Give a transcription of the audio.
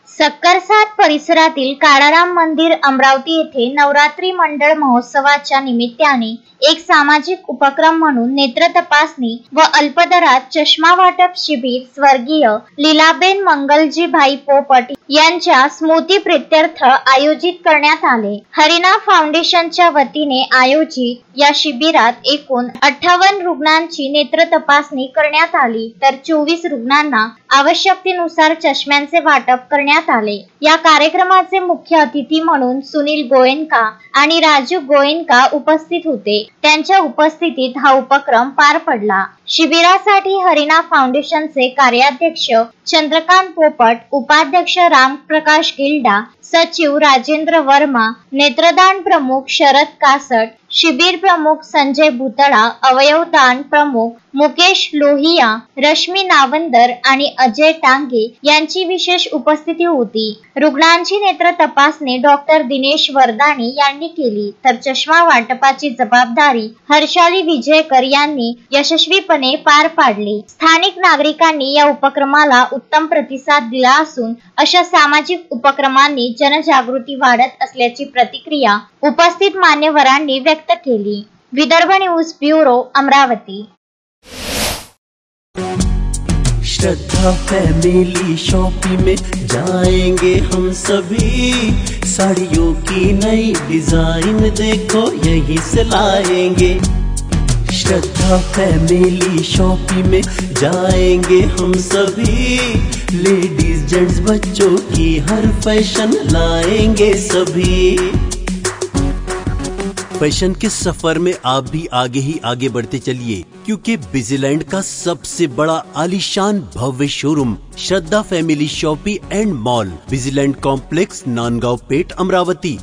सक्करसाद परिसरातील काळाराम मंदिर अमरावती येथे नवरात्री मंडळ महोत्सवाच्या निमित्ताने एक सामाजिक उपक्रम म्हणून नेत्र तपासणी व अल्पदरात चष्मा वाटप शिबिर स्वर्गीय लीलाबेन मंगलजीभाई पोपट यांच्या स्मृतिप्रीत्यर्थ आयोजित करण्यात आले। हरिना फाउंडेशनच्या वतीने आयोजित या शिबिरात एकूण 58 रुग्णांची नेत्र तपासणी करण्यात आली, तर 24 रुग्णांना आवश्यकतेनुसार चष्म्यांचे वाटप करण्यात आले। या कार्यक्रमाचे मुख्य अतिथी म्हणून सुनील गोयनका आणि राजू गोयनका उपस्थित होते। त्यांच्या उपस्थितीत हा उपक्रम पार पडला। शिबिरासाठी हरिना फाउंडेशनचे कार्याध्यक्ष चंद्रकांत पोपट, उपाध्यक्ष रामप्रकाश गिल्डा, सचिव राजेंद्र वर्मा, नेत्रदान प्रमुख शरद कासट, शिबिर प्रमुख संजय भुतळा, अवयवदान प्रमुख मुकेश लोहिया, रश्मी नावंदर आणि अजय टांगे यांची विशेष उपस्थिती होती। रुग्णांची नेत्र तपासणी डॉक्टर दिनेश वरदानी यांनी केली, तर चष्मा वाटपाची जबाबदारी हर्षाली विजयकर यांनी यशस्वीपणे पार पाडली। स्थानिक नागरिकांनी या उपक्रमाला उत्तम प्रतिसाद दिला असून अशा सामाजिक उपक्रमांनी जनजागृती वाढत असल्याची प्रतिक्रिया उपस्थित मान्यवरांनी व्यक्त केली। Vidarbha news bureau, Amravati. Shraddha family shopping में जाएंगे हम सभी, साड़ियों की नई डिजाइन देखो यहीं से लाएंगे। श्रद्धा फैमिली शॉपिंग में जाएंगे हम सभी, लेडीज जेंट्स बच्चों की हर फैशन लाएंगे सभी। फैशन के सफर में आप भी आगे ही आगे बढ़ते चलिए, क्योंकि विजिलैंड का सबसे बड़ा आलीशान भव्य showroom Shraddha family shopping and mall, विजिलैंड कॉम्प्लेक्स, नांदगांव पेठ, अमरावती।